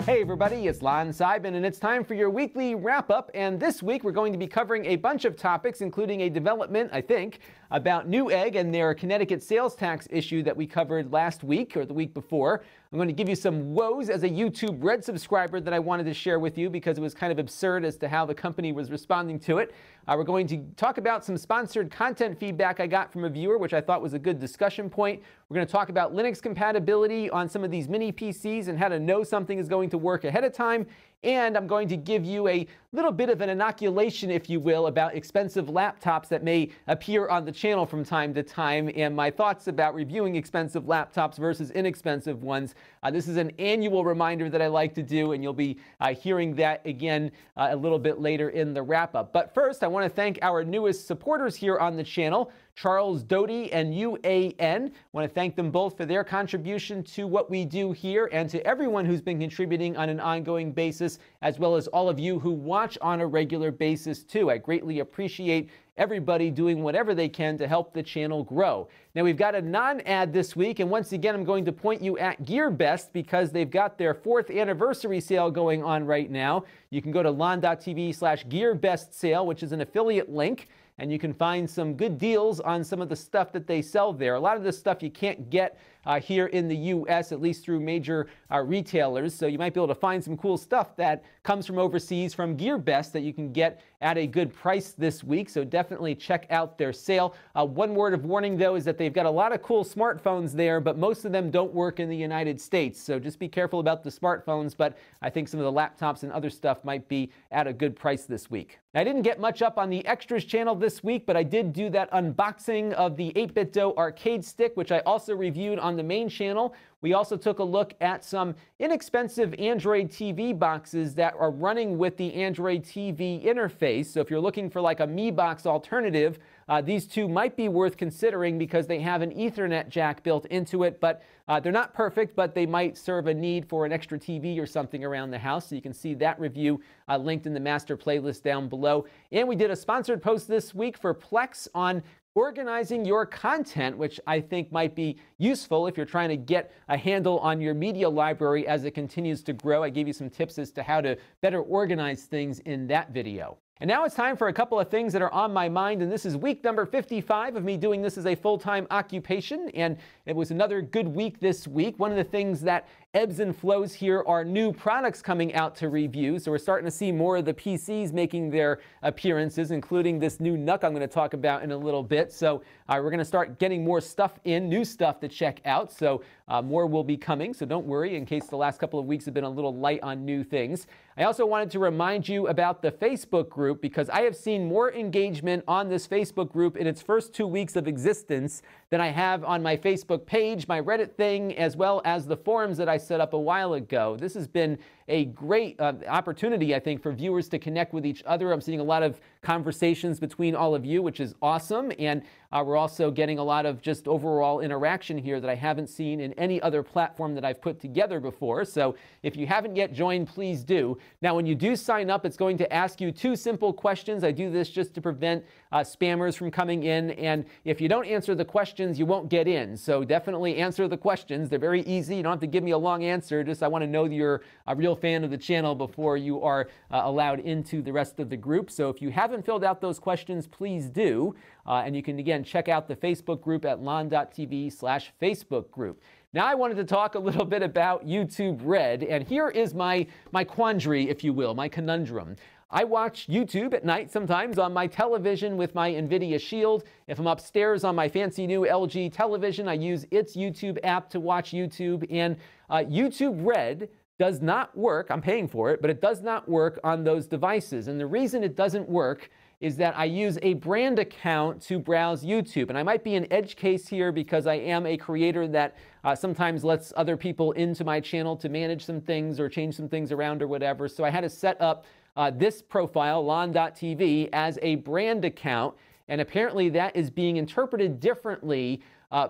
Hey everybody, it's Lon.TV, and it's time for your weekly wrap-up. And this week we're going to be covering a bunch of topics, including a development, I think, about Newegg and their Connecticut sales tax issue that we covered last week or the week before. I'm going to give you some woes as a YouTube Red subscriber that I wanted to share with you because it was kind of absurd as to how the company was responding to it. We're going to talk about some sponsored content feedback I got from a viewer, which I thought was a good discussion point. We're going to talk about Linux compatibility on some of these mini PCs and how to know something is going to work ahead of time. And I'm going to give you a little bit of an inoculation, if you will, about expensive laptops that may appear on the channel from time to time and my thoughts about reviewing expensive laptops versus inexpensive ones. This is an annual reminder that I like to do, and you'll be hearing that again a little bit later in the wrap-up. But first, I want to thank our newest supporters here on the channel, Charles Doty and UAN. I want to thank them both for their contribution to what we do here and to everyone who's been contributing on an ongoing basis, as well as all of you who watch on a regular basis too. I greatly appreciate everybody doing whatever they can to help the channel grow. Now we've got a non-ad this week, and once again I'm going to point you at GearBest because they've got their 4th anniversary sale going on right now. You can go to Lon.TV/GearBest sale, which is an affiliate link, and you can find some good deals on some of the stuff that they sell there. A lot of this stuff you can't get here in the US, at least through major retailers, so you might be able to find some cool stuff that comes from overseas from GearBest that you can get at a good price this week, so definitely check out their sale. One word of warning though is that they've got a lot of cool smartphones there, but most of them don't work in the United States, so just be careful about the smartphones, but I think some of the laptops and other stuff might be at a good price this week. I didn't get much up on the extras channel this week, but I did do that unboxing of the 8BitDo arcade stick, which I also reviewed on the main channel. We also took a look at some inexpensive Android TV boxes that are running with the Android TV interface. So if you're looking for like a Mi Box alternative, these two might be worth considering because they have an Ethernet jack built into it, but they're not perfect, but they might serve a need for an extra TV or something around the house. So you can see that review linked in the master playlist down below. And we did a sponsored post this week for Plex on organizing your content, which I think might be useful if you're trying to get a handle on your media library as it continues to grow. I gave you some tips as to how to better organize things in that video. And now it's time for a couple of things that are on my mind, and this is week number 55 of me doing this as a full-time occupation, and it was another good week this week. One of the things that ebbs and flows here are new products coming out to review, so we're starting to see more of the PCs making their appearances, including this new NUC I'm going to talk about in a little bit. So we're going to start getting more stuff in, new stuff to check out, so more will be coming, so don't worry in case the last couple of weeks have been a little light on new things. I also wanted to remind you about the Facebook group because I have seen more engagement on this Facebook group in its first 2 weeks of existence than I have on my Facebook page, my Reddit thing, as well as the forums that I set up a while ago. This has been a great opportunity, I think, for viewers to connect with each other. I'm seeing a lot of conversations between all of you, which is awesome, and we're also getting a lot of just overall interaction here that I haven't seen in any other platform that I've put together before. So if you haven't yet joined, please do. Now, when you do sign up, it's going to ask you 2 simple questions. I do this just to prevent spammers from coming in, and if you don't answer the questions, you won't get in. So definitely answer the questions. They're very easy. You don't have to give me a long answer. Just I want to know that you're a real fan of the channel before you are allowed into the rest of the group. So if you haven't filled out those questions, please do. And you can, again, check out the Facebook group at Lon.TV/Facebook group. Now I wanted to talk a little bit about YouTube Red, and here is my quandary, if you will, my conundrum. I watch YouTube at night sometimes on my television with my NVIDIA Shield. If I'm upstairs on my fancy new LG television, I use its YouTube app to watch YouTube, and YouTube Red does not work. I'm paying for it, but it does not work on those devices. And the reason it doesn't work is that I use a brand account to browse YouTube. And I might be an edge case here because I am a creator that sometimes lets other people into my channel to manage some things or change some things around or whatever. So I had to set up this profile, Lon.TV, as a brand account. And apparently that is being interpreted differently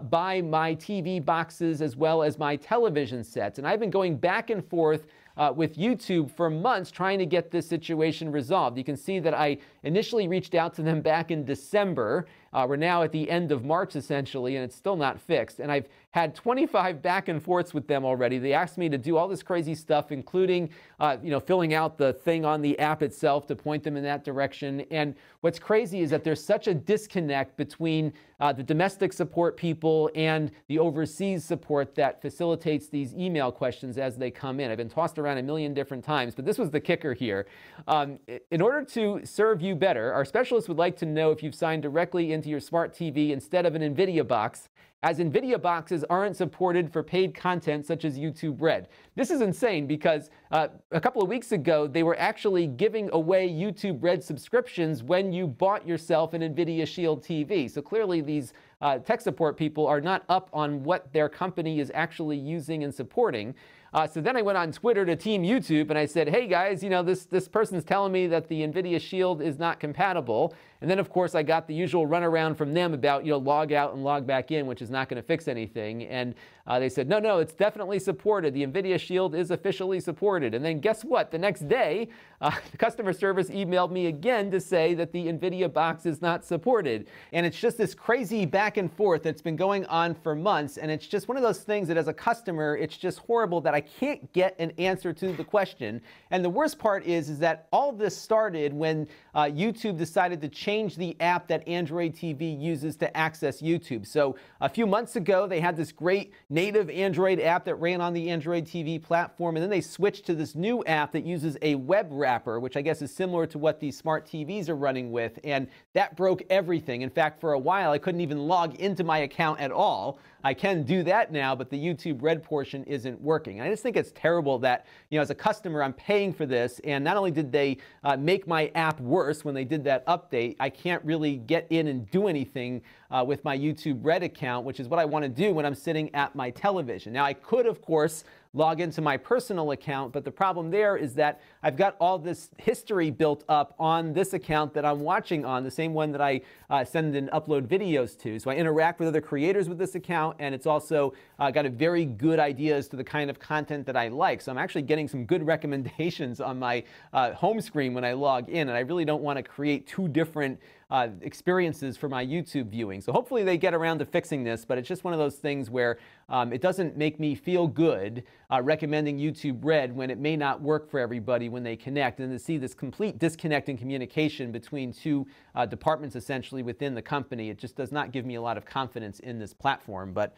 by my TV boxes as well as my television sets. And I've been going back and forth with YouTube for months trying to get this situation resolved. You can see that I initially reached out to them back in December. We're now at the end of March, essentially, and it's still not fixed. And I've had 25 back and forths with them already. They asked me to do all this crazy stuff, including, filling out the thing on the app itself to point them in that direction. And what's crazy is that there's such a disconnect between the domestic support people and the overseas support that facilitates these email questions as they come in. I've been tossed around a million different times, but this was the kicker here. In order to serve you better, our specialists would like to know if you've signed directly into your smart TV instead of an NVIDIA box, as NVIDIA boxes aren't supported for paid content such as YouTube Red. This is insane because a couple of weeks ago, they were actually giving away YouTube Red subscriptions when you bought yourself an NVIDIA Shield TV. So clearly these tech support people are not up on what their company is actually using and supporting. So then I went on Twitter to Team YouTube and I said, hey guys, this person's telling me that the NVIDIA Shield is not compatible. And then of course I got the usual runaround from them about, log out and log back in, which is not going to fix anything. And they said, no, it's definitely supported. The NVIDIA Shield is officially supported. And then guess what? The next day, the customer service emailed me again to say that the NVIDIA box is not supported. And it's just this crazy back and forth that's been going on for months. And it's just one of those things that as a customer, it's just horrible that I can't get an answer to the question. And the worst part is that all of this started when YouTube decided to change the app that Android TV uses to access YouTube. So a few months ago, they had this great native Android app that ran on the Android TV platform, and then they switched to this new app that uses a web wrapper, which I guess is similar to what these smart TVs are running with, and that broke everything. In fact, for a while, I couldn't even log into my account at all. I can do that now, but the YouTube Red portion isn't working. And I just think it's terrible that, as a customer, I'm paying for this, and not only did they make my app worse when they did that update, I can't really get in and do anything with my YouTube Red account, which is what I want to do when I'm sitting at my television. Now, I could, of course, log into my personal account, but the problem there is that I've got all this history built up on this account that I'm watching on, the same one that I send and upload videos to. So I interact with other creators with this account, and it's also got a very good idea as to the kind of content that I like. So I'm actually getting some good recommendations on my home screen when I log in, and I really don't want to create two different experiences for my YouTube viewing. So hopefully they get around to fixing this, but it's just one of those things where it doesn't make me feel good recommending YouTube Red when it may not work for everybody when they connect, and to see this complete disconnect in communication between two departments essentially within the company, it just does not give me a lot of confidence in this platform. But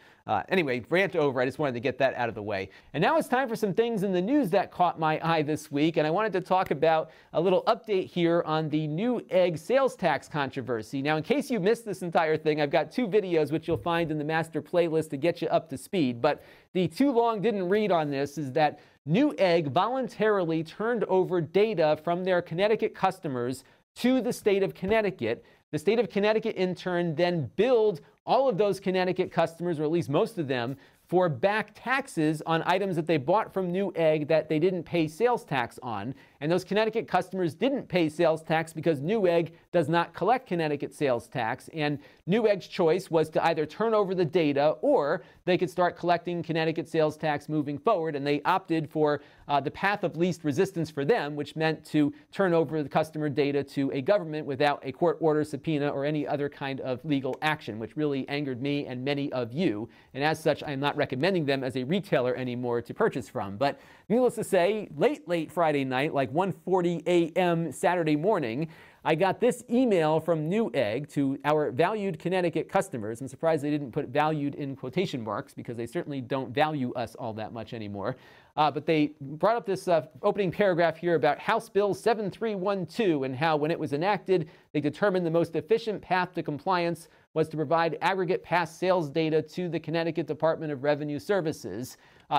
anyway, rant over. I just wanted to get that out of the way. And now it's time for some things in the news that caught my eye this week, and I wanted to talk about a little update here on the Newegg sales tax controversy. Now, in case you missed this entire thing, I've got two videos which you'll find in the master playlist to get you up to speed. But the too long didn't read on this is that Newegg voluntarily turned over data from their Connecticut customers to the state of Connecticut. The state of Connecticut, in turn, then billed all of those Connecticut customers, or at least most of them, for back taxes on items that they bought from Newegg that they didn't pay sales tax on. And those Connecticut customers didn't pay sales tax because Newegg does not collect Connecticut sales tax. And Newegg's choice was to either turn over the data or they could start collecting Connecticut sales tax moving forward. And they opted for the path of least resistance for them, which meant to turn over the customer data to a government without a court order, subpoena, or any other kind of legal action, which really angered me and many of you. And as such, I'm not recommending them as a retailer anymore to purchase from. But needless to say, late Friday night, like 1:40 a.m. Saturday morning, I got this email from Newegg to our valued Connecticut customers. I'm surprised they didn't put valued in quotation marks because they certainly don't value us all that much anymore. But they brought up this opening paragraph here about House Bill 7312 and how when it was enacted, they determined the most efficient path to compliance was to provide aggregate past sales data to the Connecticut Department of Revenue Services.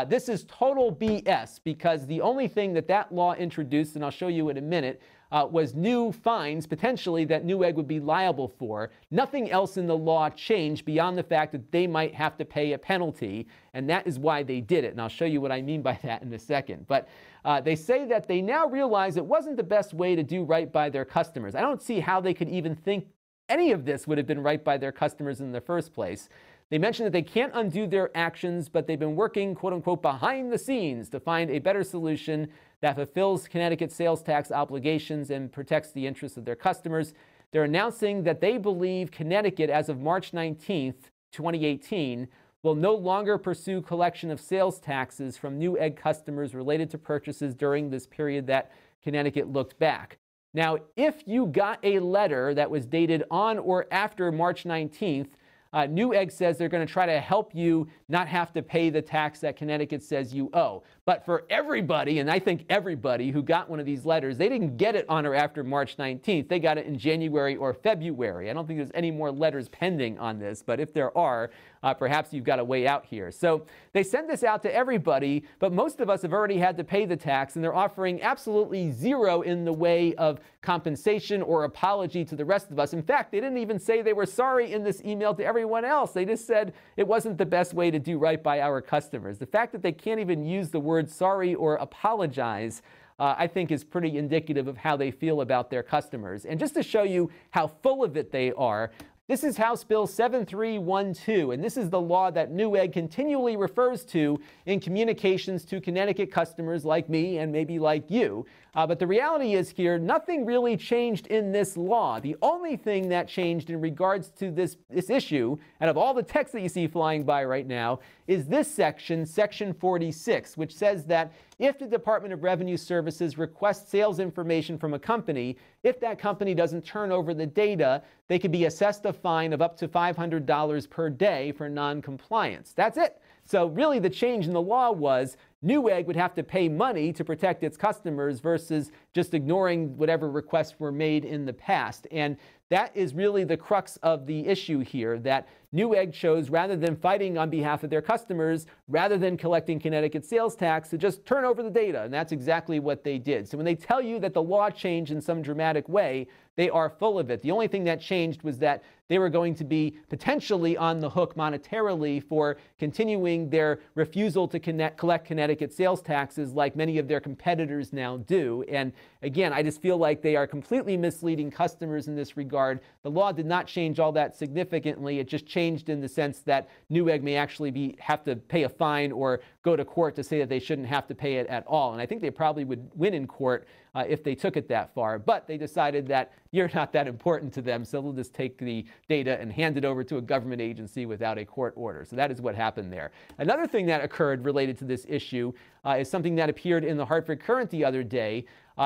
This is total BS because the only thing that law introduced, and I'll show you in a minute, was new fines potentially that Newegg would be liable for. Nothing else in the law changed beyond the fact that they might have to pay a penalty, and that is why they did it. And I'll show you what I mean by that in a second. But they say that they now realize it wasn't the best way to do right by their customers. I don't see how they could even think any of this would have been right by their customers in the first place. They mentioned that they can't undo their actions, but they've been working, quote unquote, behind the scenes to find a better solution that fulfills Connecticut sales tax obligations and protects the interests of their customers. They're announcing that they believe Connecticut, as of March 19th, 2018, will no longer pursue collection of sales taxes from Newegg customers related to purchases during this period that Connecticut looked back. Now, if you got a letter that was dated on or after March 19th, Newegg says they're going to try to help you not have to pay the tax that Connecticut says you owe. But for everybody, and I think everybody who got one of these letters, they didn't get it on or after March 19th. They got it in January or February. I don't think there's any more letters pending on this, but if there are, perhaps you've got a way out here. So they send this out to everybody, but most of us have already had to pay the tax, and they're offering absolutely zero in the way of compensation or apology to the rest of us. In fact, they didn't even say they were sorry in this email to everyone else. They just said it wasn't the best way to do right by our customers. The fact that they can't even use the word sorry or apologize, I think is pretty indicative of how they feel about their customers. And just to show you how full of it they are, this is House Bill 7312, and this is the law that Newegg continually refers to in communications to Connecticut customers like me and maybe like you. But the reality is here, nothing really changed in this law. The only thing that changed in regards to this issue, out of all the text that you see flying by right now, is this section, Section 46, which says that if the Department of Revenue Services requests sales information from a company, if that company doesn't turn over the data, they could be assessed a fine of up to $500 per day for non-compliance. That's it. So really the change in the law was Newegg would have to pay money to protect its customers versus just ignoring whatever requests were made in the past. And that is really the crux of the issue here, that Newegg chose, rather than fighting on behalf of their customers, rather than collecting Connecticut sales tax, to just turn over the data. And that's exactly what they did. So when they tell you that the law changed in some dramatic way, they are full of it. The only thing that changed was that they were going to be potentially on the hook monetarily for continuing their refusal to collect Connecticut sales taxes like many of their competitors now do. And again, I just feel like they are completely misleading customers in this regard. The law did not change all that significantly. It just changed in the sense that Newegg may actually have to pay a fine or go to court to say that they shouldn't have to pay it at all. And I think they probably would win in court if they took it that far. But they decided that you're not that important to them, so they'll just take the data and hand it over to a government agency without a court order. So that is what happened there. Another thing that occurred related to this issue is something that appeared in the Hartford Courant the other day,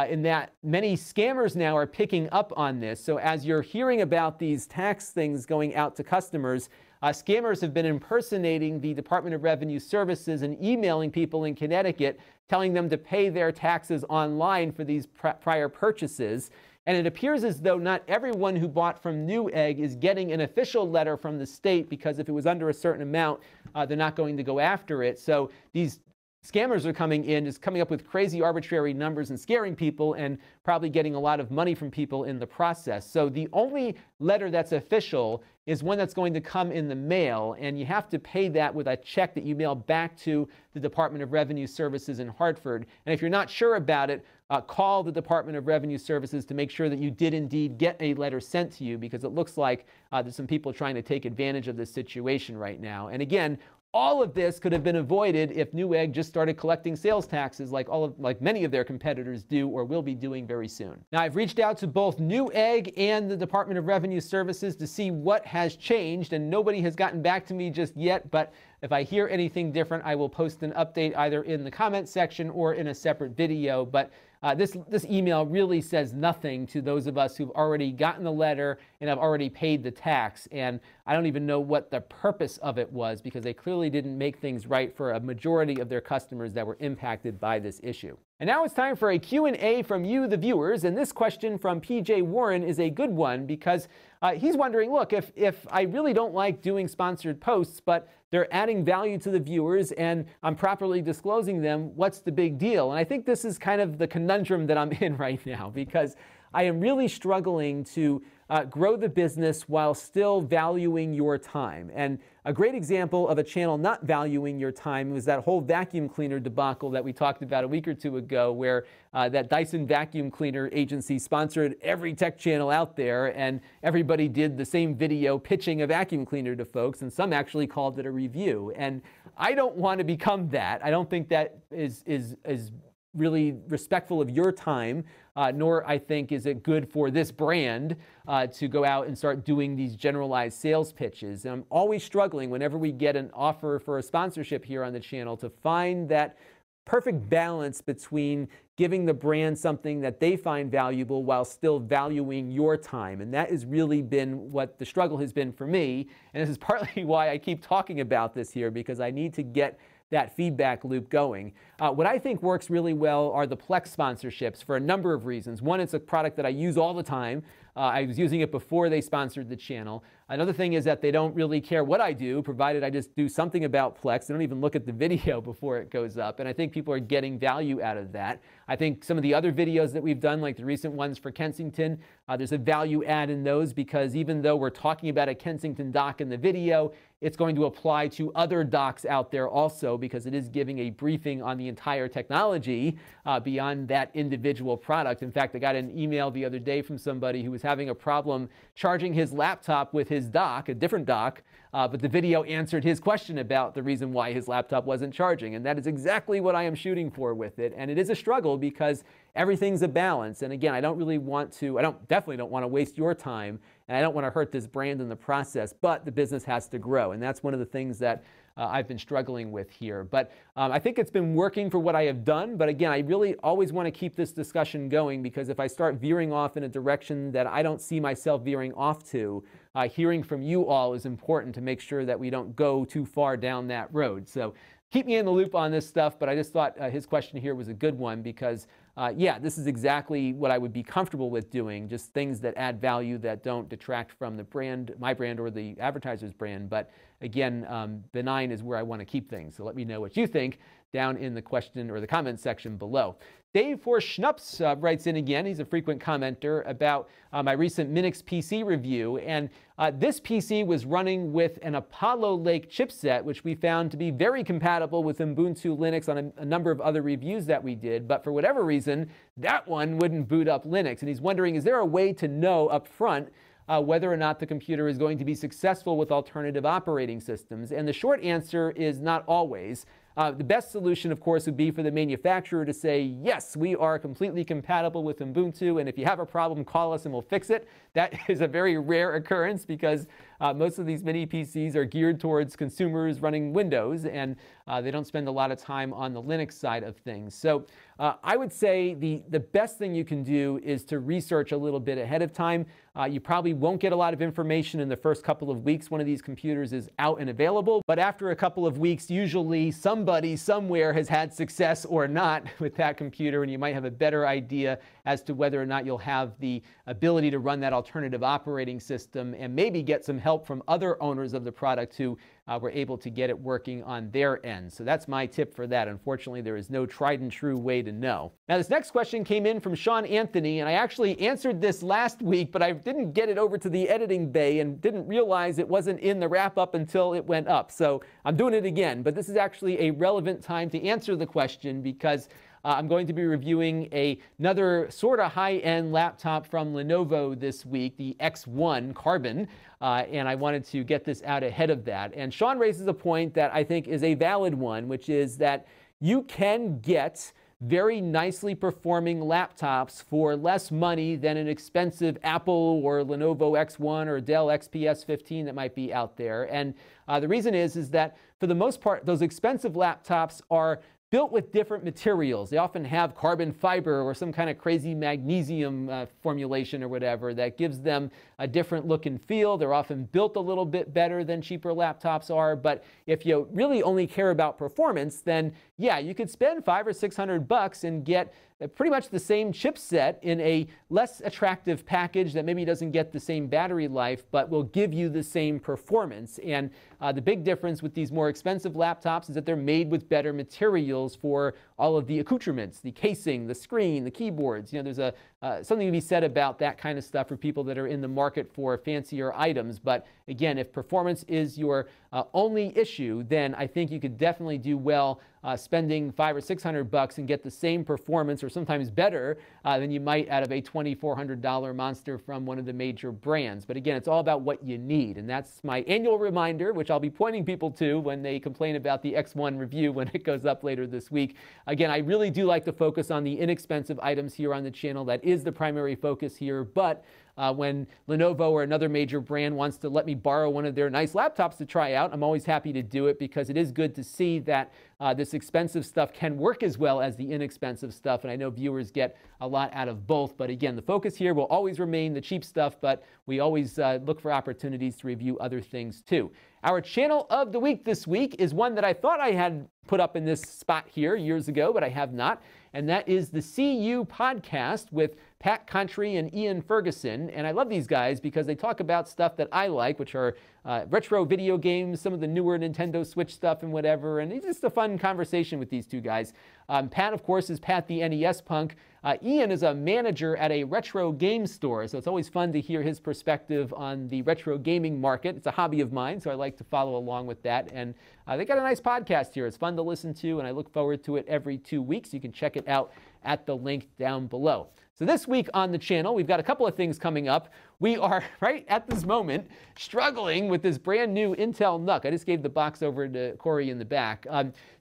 in that many scammers now are picking up on this. So as you're hearing about these tax things going out to customers, scammers have been impersonating the Department of Revenue Services and emailing people in Connecticut, telling them to pay their taxes online for these prior purchases. And it appears as though not everyone who bought from Newegg is getting an official letter from the state, because if it was under a certain amount, they're not going to go after it. So these scammers are coming in, just coming up with crazy arbitrary numbers and scaring people, and probably getting a lot of money from people in the process. So the only letter that's official is one that's going to come in the mail, and you have to pay that with a check that you mail back to the Department of Revenue Services in Hartford. And if you're not sure about it, call the Department of Revenue Services to make sure that you did indeed get a letter sent to you, because it looks like there's some people trying to take advantage of this situation right now. And again, all of this could have been avoided if Newegg just started collecting sales taxes like many of their competitors do or will be doing very soon. Now, I've reached out to both Newegg and the Department of Revenue Services to see what has changed, and nobody has gotten back to me just yet, but if I hear anything different, I will post an update either in the comment section or in a separate video. But this email really says nothing to those of us who've already gotten the letter and have already paid the tax. And I don't even know what the purpose of it was, because they clearly didn't make things right for a majority of their customers that were impacted by this issue. And now it's time for a Q&A from you, the viewers. And this question from PJ Warren is a good one, because he's wondering, look, if I really don't like doing sponsored posts, but they're adding value to the viewers and I'm properly disclosing them, what's the big deal? And I think this is kind of the conundrum that I'm in right now, because I am really struggling to grow the business while still valuing your time. And a great example of a channel not valuing your time was that whole vacuum cleaner debacle that we talked about a week or two ago, where that Dyson vacuum cleaner agency sponsored every tech channel out there, and everybody did the same video pitching a vacuum cleaner to folks, and some actually called it a review. And I don't want to become that. I don't think that is really respectful of your time, nor I think is it good for this brand to go out and start doing these generalized sales pitches. And I'm always struggling whenever we get an offer for a sponsorship here on the channel to find that perfect balance between giving the brand something that they find valuable while still valuing your time. And that has really been what the struggle has been for me. And this is partly why I keep talking about this here, because I need to get that feedback loop going. What I think works really well are the Plex sponsorships for a number of reasons. One, it's a product that I use all the time. I was using it before they sponsored the channel. Another thing is that they don't really care what I do, provided I just do something about Plex. They don't even look at the video before it goes up. And I think people are getting value out of that. I think some of the other videos that we've done, like the recent ones for Kensington, there's a value add in those, because even though we're talking about a Kensington dock in the video, it's going to apply to other docks out there also, because it is giving a briefing on the entire technology beyond that individual product. In fact, I got an email the other day from somebody who was having a problem charging his laptop with his dock, a different dock, but the video answered his question about the reason why his laptop wasn't charging. And that is exactly what I am shooting for with it. And it is a struggle because everything's a balance. And again, I definitely don't want to waste your time, and I don't want to hurt this brand in the process, but the business has to grow. And that's one of the things that I've been struggling with here. But I think it's been working for what I have done. But again, I really always want to keep this discussion going, because if I start veering off in a direction that I don't see myself veering off to, hearing from you all is important to make sure that we don't go too far down that road. So keep me in the loop on this stuff, but I just thought his question here was a good one, because yeah, this is exactly what I would be comfortable with doing, just things that add value that don't detract from the brand, my brand, or the advertiser's brand. But again, benign is where I want to keep things. So let me know what you think down in the question or the comment section below. Dave for Schnups writes in again. He's a frequent commenter about my recent Minix PC review. And this PC was running with an Apollo Lake chipset, which we found to be very compatible with Ubuntu Linux on a number of other reviews that we did. But for whatever reason, that one wouldn't boot up Linux. And he's wondering, is there a way to know up front whether or not the computer is going to be successful with alternative operating systems? And the short answer is not always. The best solution, of course, would be for the manufacturer to say, yes, we are completely compatible with Ubuntu, and if you have a problem, call us and we'll fix it. That is a very rare occurrence, because most of these mini PCs are geared towards consumers running Windows, and they don't spend a lot of time on the Linux side of things. So I would say the best thing you can do is to research a little bit ahead of time. You probably won't get a lot of information in the first couple of weeks one of these computers is out and available, but after a couple of weeks, usually somebody somewhere has had success or not with that computer, and you might have a better idea as to whether or not you'll have the ability to run that alternative operating system, and maybe get some help from other owners of the product who were able to get it working on their end. So that's my tip for that. Unfortunately, there is no tried and true way to know. Now, this next question came in from Sean Anthony, and I actually answered this last week, but I didn't get it over to the editing bay and didn't realize it wasn't in the wrap-up until it went up. So I'm doing it again, but this is actually a relevant time to answer the question, because I'm going to be reviewing another sort of high-end laptop from Lenovo this week, the X1 Carbon, and I wanted to get this out ahead of that. And Sean raises a point that I think is a valid one, which is that you can get very nicely performing laptops for less money than an expensive Apple or Lenovo X1 or Dell XPS 15 that might be out there. And the reason is that for the most part, those expensive laptops are built with different materials. They often have carbon fiber or some kind of crazy magnesium formulation or whatever that gives them a different look and feel. They're often built a little bit better than cheaper laptops are. But if you really only care about performance, then yeah, you could spend $500 or $600 and get pretty much the same chipset in a less attractive package that maybe doesn't get the same battery life, but will give you the same performance. And the big difference with these more expensive laptops is that they're made with better materials for all of the accoutrements, the casing, the screen, the keyboards. You know, there's something to be said about that kind of stuff for people that are in the market for fancier items. But again, if performance is your only issue, then I think you could definitely do well spending $500 or $600 and get the same performance, or sometimes better, than you might out of a $2,400 monster from one of the major brands. But again, it's all about what you need. And that's my annual reminder, which I'll be pointing people to when they complain about the X1 review when it goes up later this week. Again, I really do like to focus on the inexpensive items here on the channel. That is the primary focus here. But when Lenovo or another major brand wants to let me borrow one of their nice laptops to try out, I'm always happy to do it, because it is good to see that this expensive stuff can work as well as the inexpensive stuff. And I know viewers get a lot out of both. But again, the focus here will always remain the cheap stuff, but we always look for opportunities to review other things too. Our channel of the week this week is one that I thought I had put up in this spot here years ago, but I have not. And that is the CU podcast with Pat Contry and Ian Ferguson. And I love these guys because they talk about stuff that I like, which are retro video games, some of the newer Nintendo Switch stuff and whatever. And it's just a fun conversation with these two guys. Pat, of course, is Pat the NES punk. Ian is a manager at a retro game store, so it's always fun to hear his perspective on the retro gaming market. It's a hobby of mine, so I like to follow along with that. And they got a nice podcast here. It's fun to listen to, and I look forward to it every 2 weeks. You can check it out at the link down below. So this week on the channel, we've got a couple of things coming up. We are, right at this moment, struggling with this brand new Intel NUC. I just gave the box over to Corey in the back.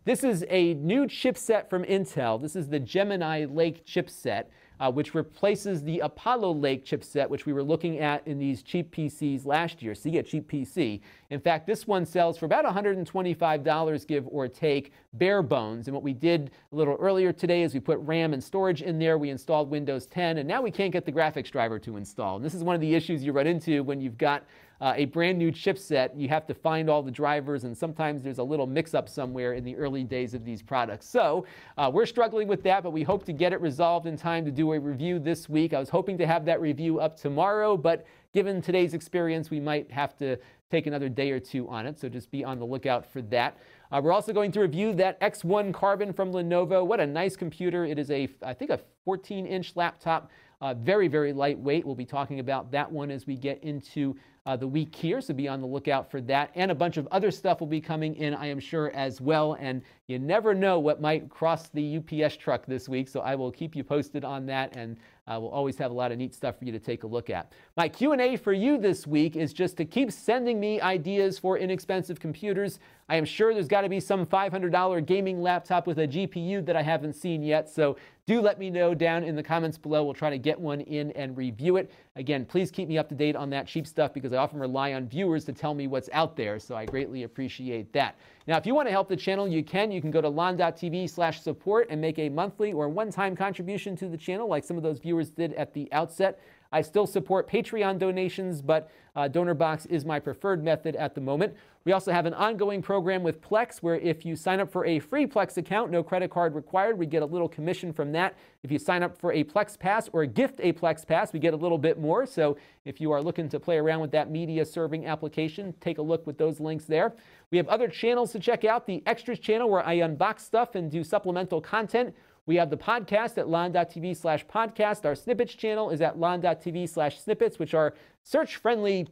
This is a new chipset from Intel. This is the Gemini Lake chipset, which replaces the Apollo Lake chipset, which we were looking at in these cheap PCs last year. So you get a cheap PC. In fact, this one sells for about $125, give or take, bare bones. And what we did a little earlier today is we put RAM and storage in there. We installed Windows 10, and now we can't get the graphics driver to install. And this is one of the issues you run into when you've got a brand new chipset. You have to find all the drivers, and sometimes there's a little mix-up somewhere in the early days of these products. So we're struggling with that, but we hope to get it resolved in time to do a review this week. I was hoping to have that review up tomorrow, but given today's experience, we might have to take another day or two on it, so just be on the lookout for that. We're also going to review that X1 Carbon from Lenovo. What a nice computer. It is I think a 14-inch laptop, very, very lightweight. We'll be talking about that one as we get into the week here, so be on the lookout for that. And a bunch of other stuff will be coming in, I am sure, as well. And you never know what might cross the UPS truck this week, so I will keep you posted on that, and we'll always have a lot of neat stuff for you to take a look at. My Q&A for you this week is just to keep sending me ideas for inexpensive computers. I am sure there's got to be some $500 gaming laptop with a GPU that I haven't seen yet, so do let me know down in the comments below. We'll try to get one in and review it. Again, please keep me up to date on that cheap stuff, because I often rely on viewers to tell me what's out there, so I greatly appreciate that. Now, if you want to help the channel, you can. You can go to Lon.TV/support and make a monthly or one-time contribution to the channel, like some of those viewers did at the outset. I still support Patreon donations, but donor box is my preferred method at the moment. We also have an ongoing program with Plex, where if you sign up for a free Plex account, no credit card required, we get a little commission from that. If you sign up for a Plex Pass or gift a Plex Pass, we get a little bit more. So if you are looking to play around with that media serving application, take a look with those links there. We have other channels to check out. The Extras channel, where I unbox stuff and do supplemental content. We have the podcast at Lon.TV/podcast. Our Snippets channel is at Lon.TV/snippets, which are search-friendly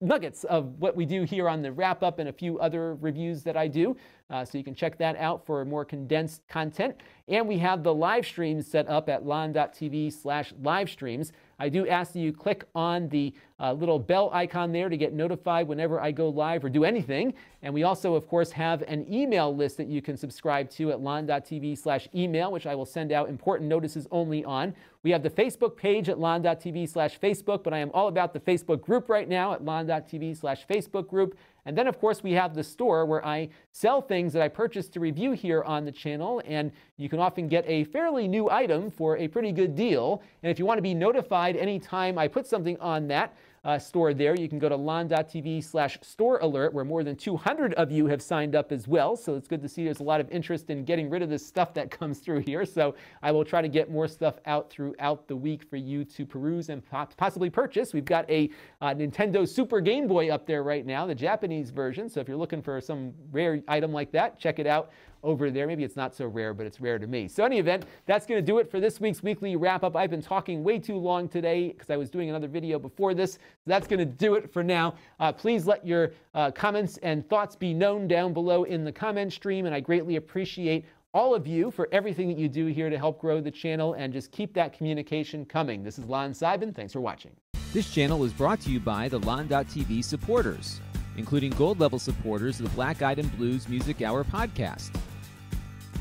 nuggets of what we do here on the Wrap-Up and a few other reviews that I do. So you can check that out for more condensed content. And we have the live streams set up at Lon.TV/livestreams. I do ask that you click on the little bell icon there to get notified whenever I go live or do anything. And we also, of course, have an email list that you can subscribe to at Lon.TV/email, which I will send out important notices only on. We have the Facebook page at Lon.TV/Facebook, but I am all about the Facebook group right now at Lon.TV/Facebook group. And then, of course, we have the store, where I sell things that I purchased to review here on the channel, and you can often get a fairly new item for a pretty good deal. And if you want to be notified anytime I put something on that, store there. You can go to Lon.TV/store alert, where more than 200 of you have signed up as well. So it's good to see there's a lot of interest in getting rid of this stuff that comes through here. So I will try to get more stuff out throughout the week for you to peruse and possibly purchase. We've got a Nintendo Super Game Boy up there right now, the Japanese version. So if you're looking for some rare item like that, check it out over there. Maybe it's not so rare, but it's rare to me. So in any event, that's going to do it for this week's weekly wrap-up. I've been talking way too long today because I was doing another video before this. So that's going to do it for now. Please let your comments and thoughts be known down below in the comment stream, and I greatly appreciate all of you for everything that you do here to help grow the channel, and just keep that communication coming. This is Lon.TV. Thanks for watching. This channel is brought to you by the Lon.TV supporters, including gold-level supporters of the Black Eyed and Blues Music Hour podcast,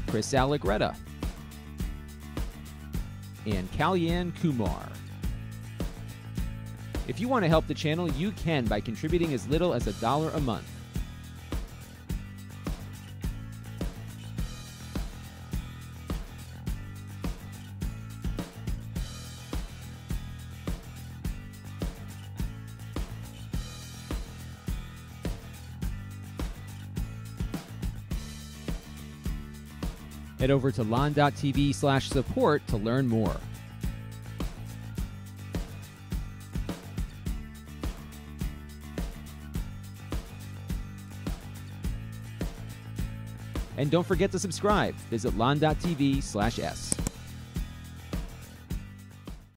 Chris Allegretta, and Kalyan Kumar. If you want to help the channel, you can by contributing as little as $1 a month. Head over to Lon.TV/support to learn more. And don't forget to subscribe. Visit Lon.TV/s.